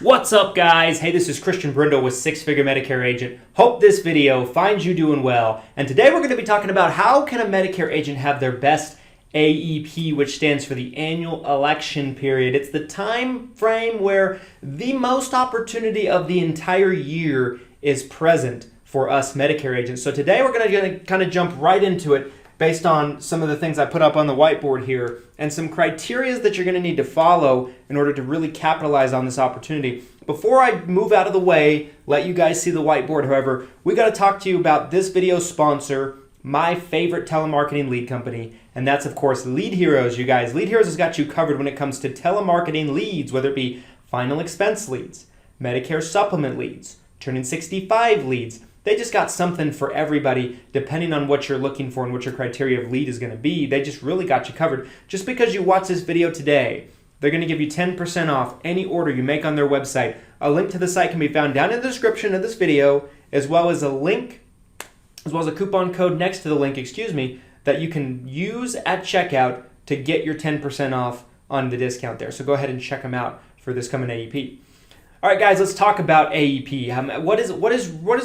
What's up, guys? Hey, this is Christian Brindle with Six Figure Medicare Agent. Hope this video finds you doing well. And today we're going to be talking about how can a Medicare agent have their best AEP, which stands for the annual election period. It's the time frame where the most opportunity of the entire year is present for us Medicare agents. So today we're going to kind of jump right into it based on some of the things I put up on the whiteboard here and some criteria that you're going to need to follow in order to really capitalize on this opportunity. Before I move out of the way, let you guys see the whiteboard, however, we got to talk to you about this video sponsor, my favorite telemarketing lead company, and that's, of course, Lead Heroes, you guys. Lead Heroes has got you covered when it comes to telemarketing leads, whether it be final expense leads, Medicare supplement leads, turning 65 leads. They just got something for everybody depending on what you're looking for and what your criteria of lead is going to be. They just really got you covered. Just because you watch this video today, they're going to give you 10% off any order you make on their website. A link to the site can be found down in the description of this video, as well as a coupon code next to the link, that you can use at checkout to get your 10% off on the discount there. So go ahead and check them out for this coming AEP. All right, guys, let's talk about AEP. What is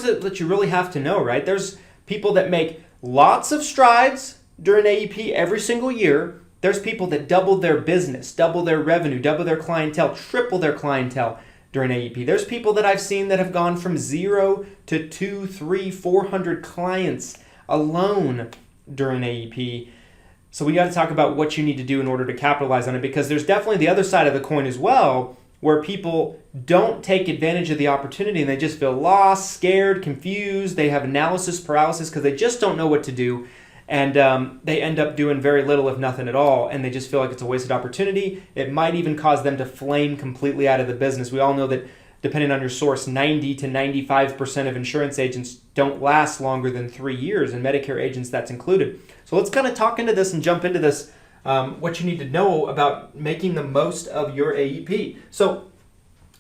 it that you really have to know, right? There's people that make lots of strides during AEP every single year. There's people that double their business, double their revenue, double their clientele, triple their clientele during AEP. There's people that I've seen that have gone from 0 to 2, 3, 400 clients alone during AEP. So we got to talk about what you need to do in order to capitalize on it, because there's definitely the other side of the coin as well, where people don't take advantage of the opportunity and they just feel lost, scared, confused. They have analysis paralysis because they just don't know what to do. And they end up doing very little, if nothing at all, and they just feel like it's a wasted opportunity. It might even cause them to flame completely out of the business. We all know that, depending on your source, 90 to 95% of insurance agents don't last longer than 3 years, and Medicare agents, that's included. So let's kind of talk into this and jump into this. What you need to know about making the most of your AEP. So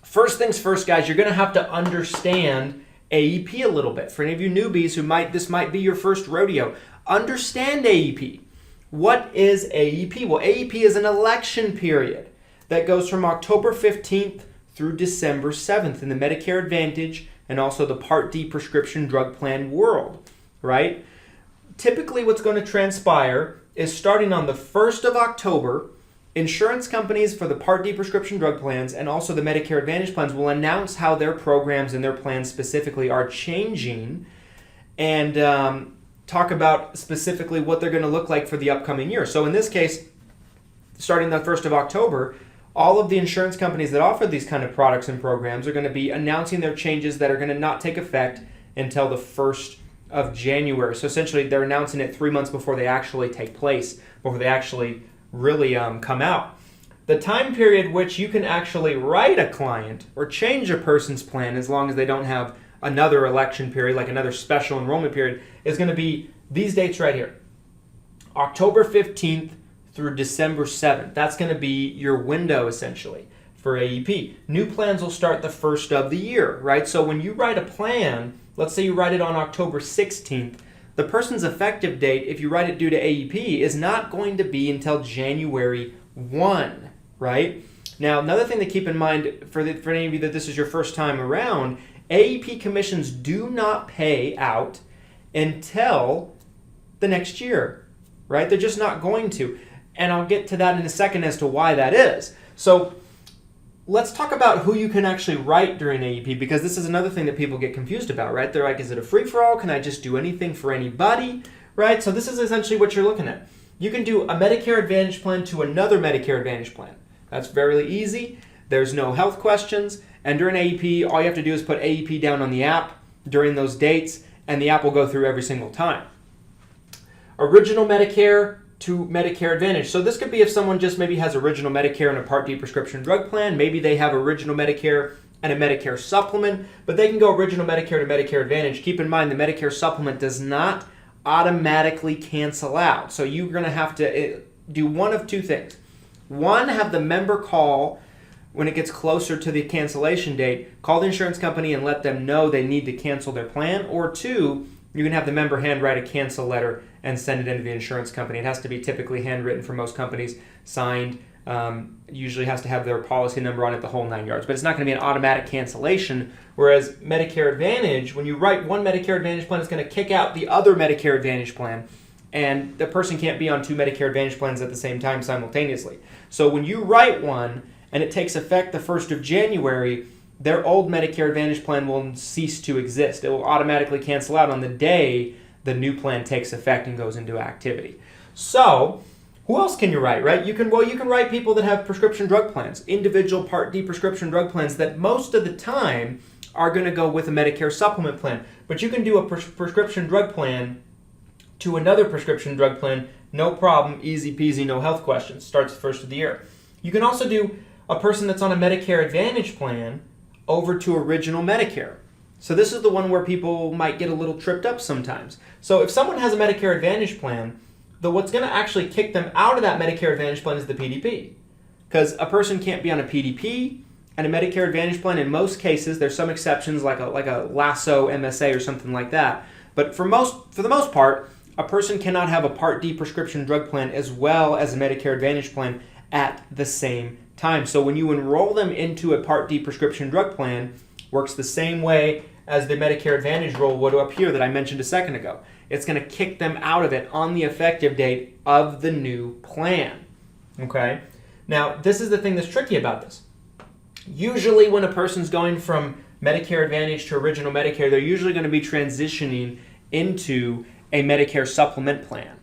first things first, guys, you're going to have to understand AEP a little bit. For any of you newbies this might be your first rodeo, understand AEP. What is AEP? Well, AEP is an election period that goes from October 15th through December 7th in the Medicare Advantage and also the Part D prescription drug plan world, right? Typically what's going to transpire is starting on the 1st of October, insurance companies for the Part D prescription drug plans and also the Medicare Advantage plans will announce how their programs and their plans specifically are changing and talk about specifically what they're going to look like for the upcoming year. So in this case, starting the 1st of October, all of the insurance companies that offer these kind of products and programs are going to be announcing their changes that are going to not take effect until the 1st of January. So essentially they're announcing it 3 months before they actually take place, before they actually really come out. The time period which you can actually write a client or change a person's plan, as long as they don't have another election period, like another special enrollment period, is going to be these dates right here. October 15th through December 7th. That's going to be your window essentially for AEP. New plans will start the first of the year, right? So when you write a plan, let's say you write it on October 16th, the person's effective date, if you write it due to AEP, is not going to be until January 1, right? Now, another thing to keep in mind for any of you that this is your first time around, AEP commissions do not pay out until the next year, right? They're just not going to. And I'll get to that in a second as to why that is. So let's talk about who you can actually write during AEP, because this is another thing that people get confused about, right? They're like, is it a free-for-all? Can I just do anything for anybody, right? So this is essentially what you're looking at. You can do a Medicare Advantage plan to another Medicare Advantage plan. That's very easy. There's no health questions. And during AEP, all you have to do is put AEP down on the app during those dates, and the app will go through every single time. Original Medicare to Medicare Advantage. So this could be if someone just maybe has original Medicare and a Part D prescription drug plan. Maybe they have original Medicare and a Medicare supplement, but they can go original Medicare to Medicare Advantage. Keep in mind the Medicare supplement does not automatically cancel out. So you're going to have to do one of two things. One, have the member call when it gets closer to the cancellation date, call the insurance company and let them know they need to cancel their plan. Or two, you can have the member handwrite a cancel letter and send it into the insurance company. It has to be typically handwritten for most companies, signed, Usually has to have their policy number on it, the whole 9 yards. But it's not going to be an automatic cancellation. Whereas Medicare Advantage, when you write one Medicare Advantage plan, it's going to kick out the other Medicare Advantage plan. And the person can't be on two Medicare Advantage plans at the same time simultaneously. So when you write one and it takes effect the 1st of January, their old Medicare Advantage plan will cease to exist. It will automatically cancel out on the day the new plan takes effect and goes into activity. So who else can you write, right? You can write people that have prescription drug plans, individual Part D prescription drug plans that most of the time are going to go with a Medicare supplement plan. But you can do a prescription drug plan to another prescription drug plan, no problem, easy peasy, no health questions. Starts the 1st of the year. You can also do a person that's on a Medicare Advantage plan over to original Medicare. So this is the one where people might get a little tripped up sometimes. So if someone has a Medicare Advantage plan, what's going to actually kick them out of that Medicare Advantage plan is the PDP. Because a person can't be on a PDP and a Medicare Advantage plan. In most cases, there's some exceptions like a Lasso MSA or something like that. But for the most part, a person cannot have a Part D prescription drug plan as well as a Medicare Advantage plan at the same time. So when you enroll them into a Part D prescription drug plan, works the same way as the Medicare Advantage rule would up here that I mentioned a second ago. It's going to kick them out of it on the effective date of the new plan. Okay? Now, this is the thing that's tricky about this. Usually when a person's going from Medicare Advantage to original Medicare, they're usually going to be transitioning into a Medicare supplement plan.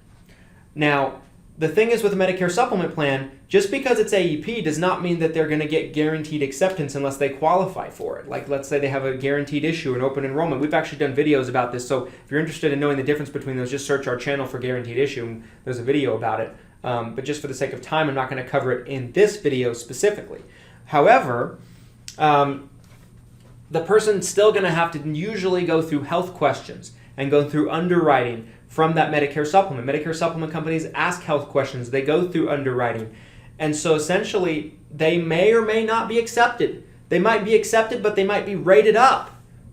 Now, the thing is with a Medicare supplement plan, just because it's AEP does not mean that they're going to get guaranteed acceptance unless they qualify for it. Like, let's say they have a guaranteed issue, an open enrollment. We've actually done videos about this, so if you're interested in knowing the difference between those, just search our channel for guaranteed issue, and there's a video about it. But just for the sake of time, I'm not going to cover it in this video specifically. However, the person's still going to have to usually go through health questions and go through underwriting from that Medicare supplement. Medicare supplement companies ask health questions. They go through underwriting. And so essentially, they may or may not be accepted. They might be accepted, but they might be rated up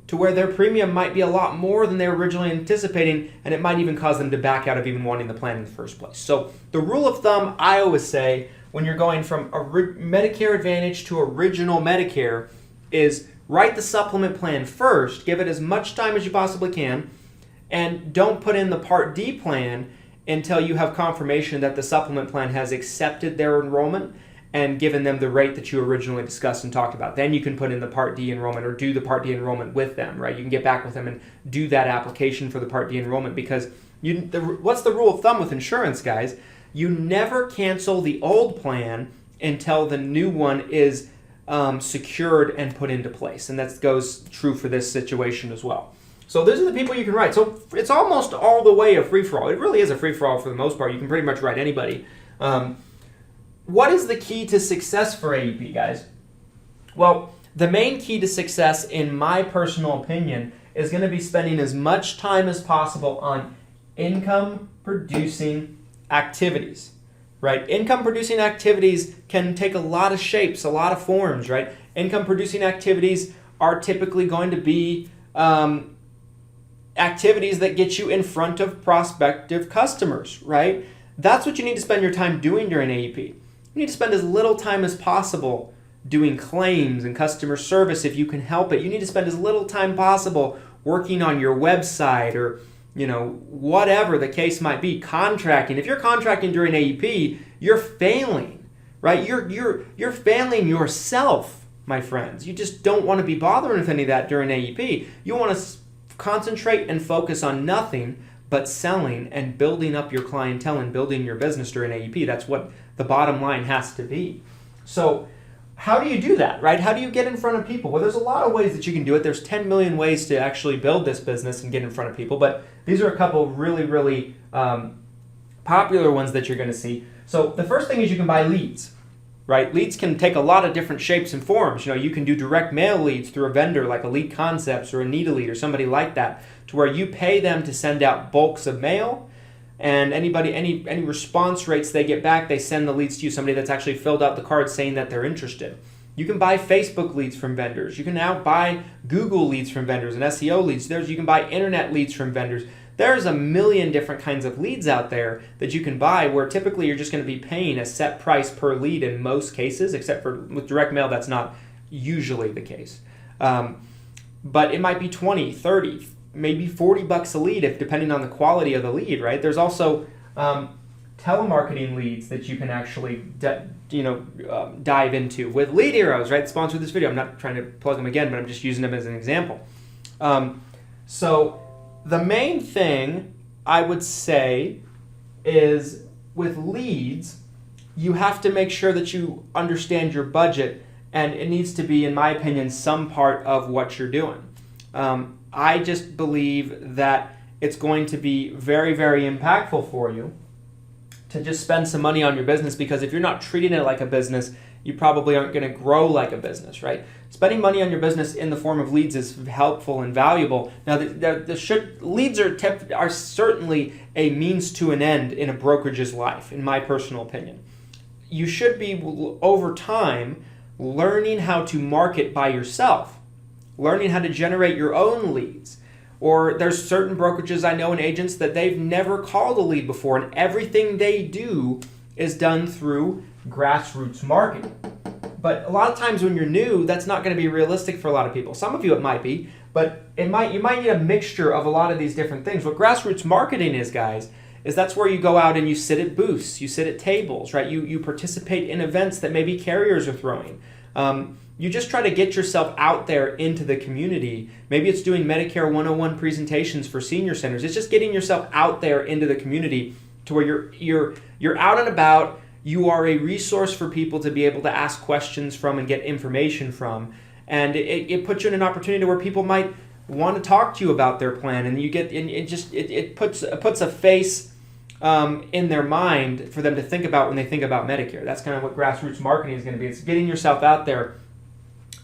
to where their premium might be a lot more than they were originally anticipating, and it might even cause them to back out of even wanting the plan in the first place. So the rule of thumb, I always say, when you're going from Medicare Advantage to original Medicare is write the supplement plan first, give it as much time as you possibly can, and don't put in the Part D plan until you have confirmation that the supplement plan has accepted their enrollment and given them the rate that you originally discussed and talked about. Then you can put in the Part D enrollment or do the Part D enrollment with them, right? You can get back with them and do that application for the Part D enrollment because what's the rule of thumb with insurance, guys? You never cancel the old plan until the new one is secured and put into place. And that goes true for this situation as well. So those are the people you can write. So it's almost all the way a free-for-all. It really is a free-for-all for the most part. You can pretty much write anybody. What is the key to success for AEP, guys? Well, the main key to success, in my personal opinion, is going to be spending as much time as possible on income-producing activities, right? Income-producing activities can take a lot of shapes, a lot of forms, right? Income-producing activities are typically going to be activities that get you in front of prospective customers, right? That's what you need to spend your time doing during AEP. You need to spend as little time as possible doing claims and customer service if you can help it. You need to spend as little time possible working on your website or, whatever the case might be, contracting. If you're contracting during AEP, you're failing, right? You're failing yourself, my friends. You just don't want to be bothering with any of that during AEP. You want to concentrate and focus on nothing but selling and building up your clientele and building your business during AEP. That's what the bottom line has to be. So how do you do that, right? How do you get in front of people? Well, there's a lot of ways that you can do it. There's 10 million ways to actually build this business and get in front of people, but these are a couple of really, really popular ones that you're going to see. So the first thing is you can buy leads, right? Leads can take a lot of different shapes and forms. You can do direct mail leads through a vendor like Elite Concepts or Anita Lead or somebody like that, to where you pay them to send out bulks of mail, and any response rates they get back, they send the leads to you, somebody that's actually filled out the card saying that they're interested. You can buy Facebook leads from vendors. You can now buy Google leads from vendors and SEO leads. You can buy internet leads from vendors. There's a million different kinds of leads out there that you can buy where typically you're just going to be paying a set price per lead in most cases, except for with direct mail, that's not usually the case. But it might be 20, 30, maybe $40 a lead, if depending on the quality of the lead, right? There's also telemarketing leads that you can actually dive into with Lead Heroes, right? Sponsor this video. I'm not trying to plug them again, but I'm just using them as an example. So the main thing I would say is with leads, you have to make sure that you understand your budget, and it needs to be, in my opinion, some part of what you're doing. I just believe that it's going to be very, very impactful for you to just spend some money on your business, because if you're not treating it like a business, you probably aren't going to grow like a business, right? Spending money on your business in the form of leads is helpful and valuable. Now, leads are certainly a means to an end in a brokerage's life, in my personal opinion. You should be, over time, learning how to market by yourself, learning how to generate your own leads. Or there's certain brokerages I know and agents that they've never called a lead before, and everything they do is done through grassroots marketing. But a lot of times when you're new, that's not going to be realistic for a lot of people. Some of you it might be, but you might need a mixture of a lot of these different things. What grassroots marketing is, guys, is that's where you go out and you sit at booths, you sit at tables, right? You participate in events that maybe carriers are throwing. You just try to get yourself out there into the community. Maybe it's doing Medicare 101 presentations for senior centers. It's just getting yourself out there into the community to where you're out and about. You are a resource for people to be able to ask questions from and get information from. And it puts you in an opportunity where people might want to talk to you about their plan, and it puts a face in their mind for them to think about when they think about Medicare. That's kind of what grassroots marketing is going to be. It's getting yourself out there.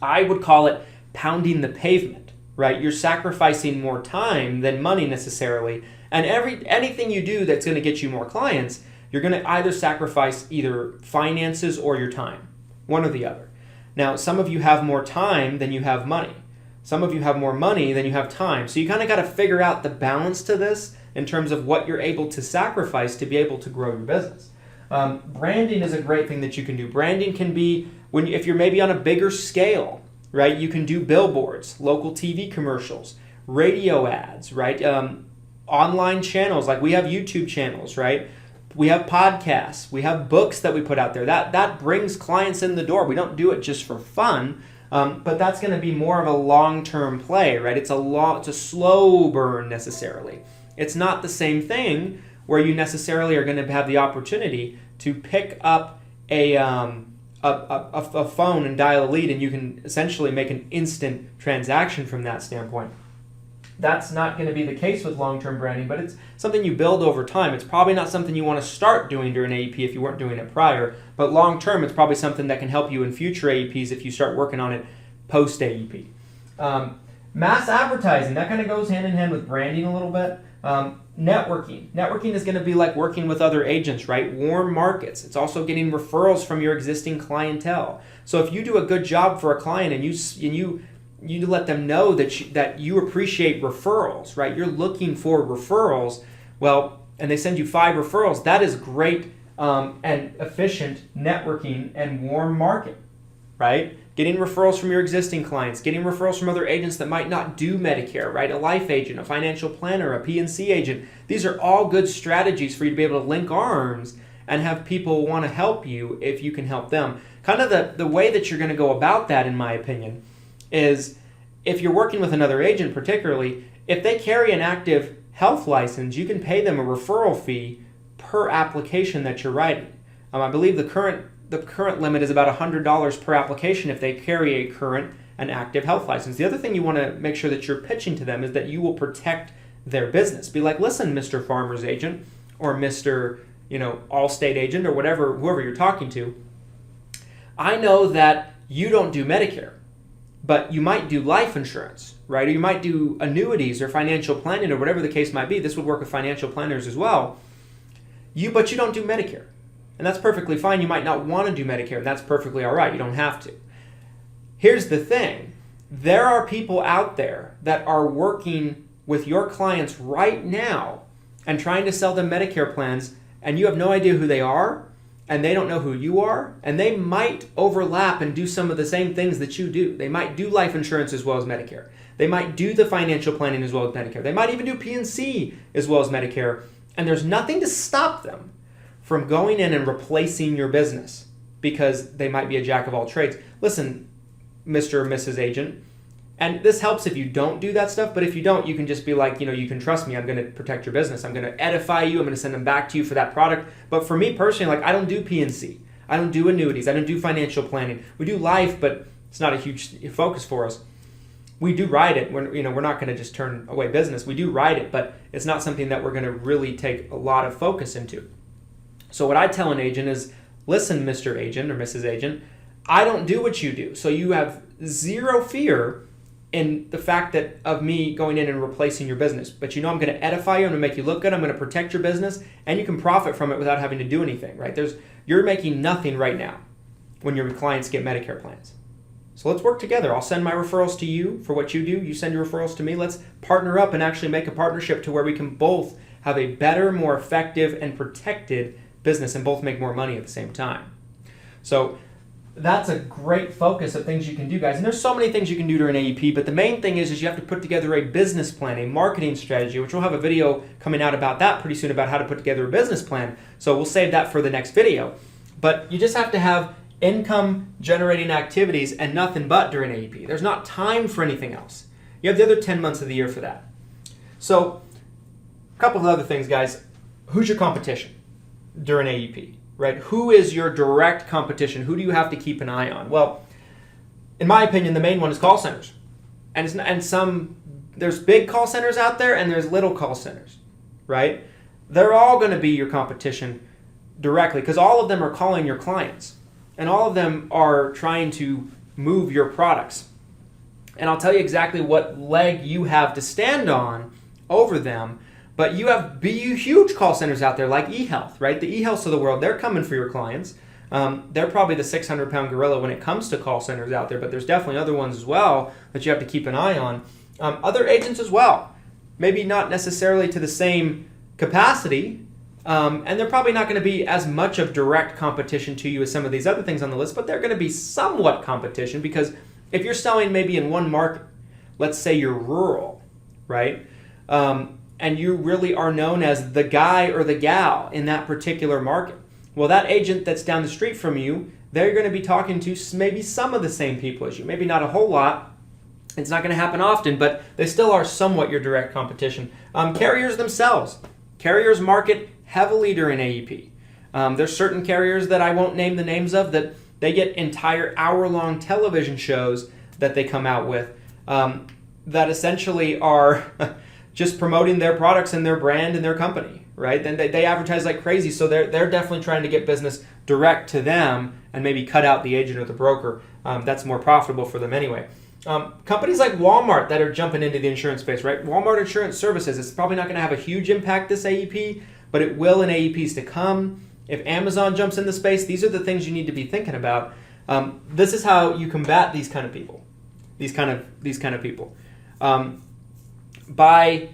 I would call it pounding the pavement, right? You're sacrificing more time than money necessarily. And anything you do that's going to get you more clients, you're going to either sacrifice either finances or your time, one or the other. Now, some of you have more time than you have money. Some of you have more money than you have time. So you kind of got to figure out the balance to this in terms of what you're able to sacrifice to be able to grow your business. Branding is a great thing that you can do. Branding can be if you're maybe on a bigger scale, right? You can do billboards, local TV commercials, radio ads, right? Online channels, like we have YouTube channels, right? We have podcasts, we have books that we put out there. That brings clients in the door. We don't do it just for fun, but that's going to be more of a long-term play, right? It's a slow burn necessarily. It's not the same thing where you necessarily are going to have the opportunity to pick up a phone and dial a lead, and you can essentially make an instant transaction from that standpoint. That's not going to be the case with long-term branding, but it's something you build over time. It's probably not something you want to start doing during AEP if you weren't doing it prior, but long-term it's probably something that can help you in future AEPs if you start working on it post-AEP. Mass advertising, that kind of goes hand in hand with branding a little bit. Networking. Networking is going to be like working with other agents, right? Warm markets. It's also getting referrals from your existing clientele. So if you do a good job for a client and you let them know that you appreciate referrals, right? You're looking for referrals, well, and they send you 5 referrals, that is great and efficient networking and warm market, right? Getting referrals from your existing clients, getting referrals from other agents that might not do Medicare, right? A life agent, a financial planner, a P&C agent. These are all good strategies for you to be able to link arms and have people want to help you if you can help them. Kind of the way that you're going to go about that, in my opinion, is if you're working with another agent particularly, if they carry an active health license, you can pay them a referral fee per application that you're writing. I believe the current limit is about $100 per application if they carry a current and active health license. The other thing you want to make sure that you're pitching to them is that you will protect their business. Be like, listen, Mr. Farmer's agent or Mr. Allstate agent or whoever you're talking to, I know that you don't do Medicare, but you might do life insurance, right? Or you might do annuities or financial planning or whatever the case might be. This would work with financial planners as well. But you don't do Medicare. And that's perfectly fine. You might not want to do Medicare, and that's perfectly all right. You don't have to. Here's the thing. There are people out there that are working with your clients right now and trying to sell them Medicare plans, and you have no idea who they are, and they don't know who you are, and they might overlap and do some of the same things that you do. They might do life insurance as well as Medicare. They might do the financial planning as well as Medicare. They might even do P&C as well as Medicare, and there's nothing to stop them from going in and replacing your business because they might be a jack of all trades. Listen, Mr. or Mrs. Agent, and this helps if you don't do that stuff, but if you don't, you can just be like, you can trust me, I'm going to protect your business. I'm going to edify you. I'm going to send them back to you for that product. But for me personally, I don't do P&C. I don't do annuities. I don't do financial planning. We do life, but it's not a huge focus for us. We do ride it. We're not going to just turn away business. We do ride it, but it's not something that we're going to really take a lot of focus into. So what I tell an agent is, listen, Mr. Agent or Mrs. Agent, I don't do what you do. So you have zero fear in the fact that of me going in and replacing your business. But I'm going to edify you, I'm going to make you look good, I'm going to protect your business, and you can profit from it without having to do anything, right? You're making nothing right now when your clients get Medicare plans. So let's work together. I'll send my referrals to you for what you do. You send your referrals to me. Let's partner up and actually make a partnership to where we can both have a better, more effective, and protected business and both make more money at the same time. So that's a great focus of things you can do, guys. And there's so many things you can do during AEP, but the main thing is you have to put together a business plan, a marketing strategy, which we'll have a video coming out about that pretty soon about how to put together a business plan. So we'll save that for the next video. But you just have to have income generating activities and nothing but during AEP. There's not time for anything else. You have the other 10 months of the year for that. So a couple of other things, guys. Who's your competition during AEP? Right? Who is your direct competition? Who do you have to keep an eye on? Well, in my opinion, the main one is call centers. There's big call centers out there and there's little call centers, right? They're all going to be your competition directly because all of them are calling your clients and all of them are trying to move your products. And I'll tell you exactly what leg you have to stand on over them. But you have huge call centers out there like eHealth, right? The eHealths of the world, they're coming for your clients. They're probably the 600-pound gorilla when it comes to call centers out there, but there's definitely other ones as well that you have to keep an eye on. Other agents as well, maybe not necessarily to the same capacity, and they're probably not going to be as much of direct competition to you as some of these other things on the list, but they're going to be somewhat competition because if you're selling maybe in one market, let's say you're rural, right? And you really are known as the guy or the gal in that particular market. Well, that agent that's down the street from you, they're going to be talking to maybe some of the same people as you. Maybe not a whole lot. It's not going to happen often, but they still are somewhat your direct competition. Carriers themselves. Carriers market heavily during AEP. There's certain carriers that I won't name the names of that they get entire hour-long television shows that they come out with that essentially are just promoting their products and their brand and their company, right? Then they advertise like crazy, so they're definitely trying to get business direct to them and maybe cut out the agent or the broker. That's more profitable for them anyway. Companies like Walmart that are jumping into the insurance space, right? Walmart Insurance Services, it's probably not going to have a huge impact this AEP, but it will in AEPs to come. If Amazon jumps in the space, these are the things you need to be thinking about. This is how you combat these kind of people. These kind of people. By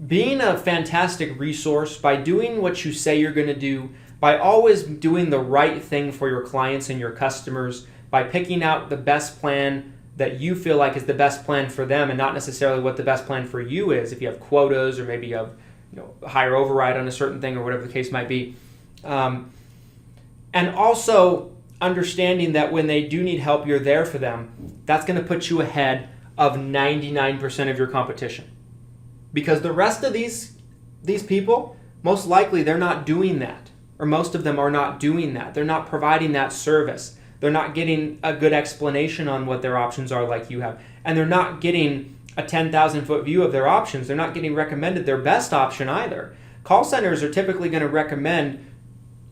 being a fantastic resource, by doing what you say you're going to do, by always doing the right thing for your clients and your customers, by picking out the best plan that you feel like is the best plan for them and not necessarily what the best plan for you is, if you have quotas or maybe you have a higher override on a certain thing or whatever the case might be. And also understanding that when they do need help, you're there for them. That's going to put you ahead of 99% of your competition. Because the rest of these people, most likely they're not doing that. Or most of them are not doing that. They're not providing that service. They're not getting a good explanation on what their options are like you have. And they're not getting a 10,000-foot view of their options. They're not getting recommended their best option either. Call centers are typically going to recommend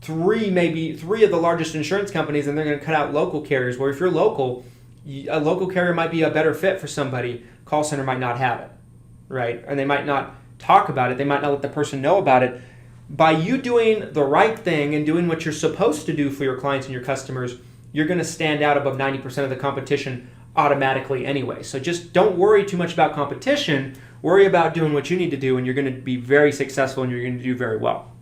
three of the largest insurance companies, and they're going to cut out local carriers, where if you're local, a local carrier might be a better fit for somebody. Call center might not have it, right? And they might not talk about it. They might not let the person know about it. By you doing the right thing and doing what you're supposed to do for your clients and your customers, you're going to stand out above 90% of the competition automatically anyway. So just don't worry too much about competition. Worry about doing what you need to do, and you're going to be very successful, and you're going to do very well.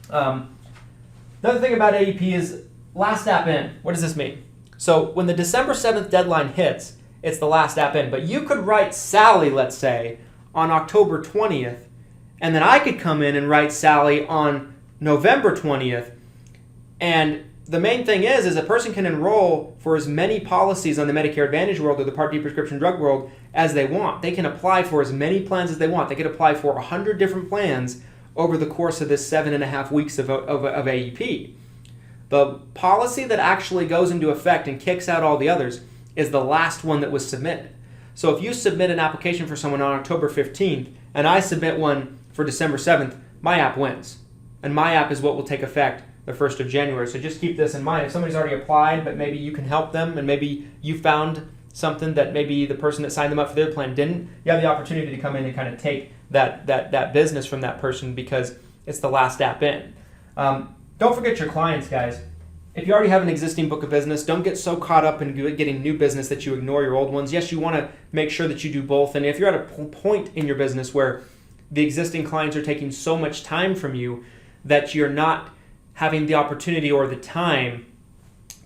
Another thing about AEP is last app in. What does this mean? So when the December 7th deadline hits, it's the last app in. But you could write Sally, let's say, on October 20th, and then I could come in and write Sally on November 20th. And the main thing is a person can enroll for as many policies on the Medicare Advantage world or the Part D prescription drug world as they want. They can apply for as many plans as they want. They could apply for 100 different plans over the course of this 7.5 weeks of AEP. The policy that actually goes into effect and kicks out all the others is the last one that was submitted. So if you submit an application for someone on October 15th and I submit one for December 7th, my app wins. And my app is what will take effect the 1st of January. So just keep this in mind. If somebody's already applied, but maybe you can help them, and maybe you found something that maybe the person that signed them up for their plan didn't, you have the opportunity to come in and kind of take that business from that person because it's the last app in. Don't forget your clients, guys. If you already have an existing book of business, don't get so caught up in getting new business that you ignore your old ones. Yes, you want to make sure that you do both. And if you're at a point in your business where the existing clients are taking so much time from you that you're not having the opportunity or the time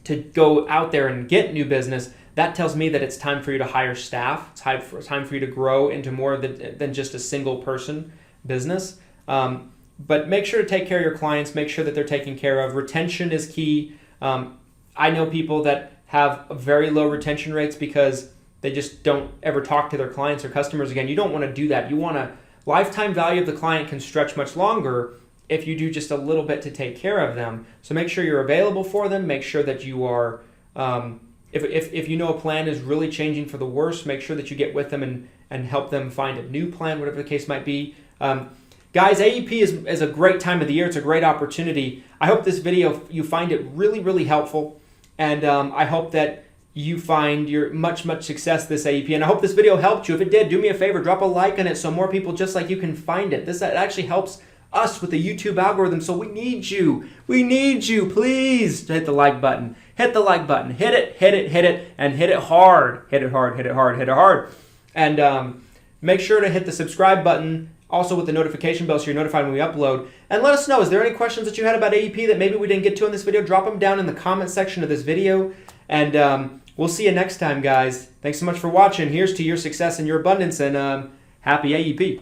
to go out there and get new business, that tells me that it's time for you to hire staff. It's time for you to grow into more than just a single person business. But make sure to take care of your clients. Make sure that they're taken care of. Retention is key. I know people that have very low retention rates because they just don't ever talk to their clients or customers again. You don't want to do that. You want to lifetime value of the client can stretch much longer if you do just a little bit to take care of them. So make sure you're available for them. Make sure that you are, if you know a plan is really changing for the worse, make sure that you get with them and help them find a new plan, whatever the case might be. Guys, AEP is a great time of the year. It's a great opportunity. I hope this video, you find it really, really helpful. And I hope that you find your much success this AEP. And I hope this video helped you. If it did, do me a favor, drop a like on it so more people just like you can find it. This actually helps us with the YouTube algorithm, so we need you. We need you, please, to hit the like button. Hit the like button. Hit it, and hit it hard. Hit it hard, hit it hard, hit it hard. And make sure to hit the subscribe button, also with the notification bell so you're notified when we upload. And let us know, is there any questions that you had about AEP that maybe we didn't get to in this video? Drop them down in the comment section of this video. And we'll see you next time, guys. Thanks so much for watching. Here's to your success and your abundance, and happy AEP.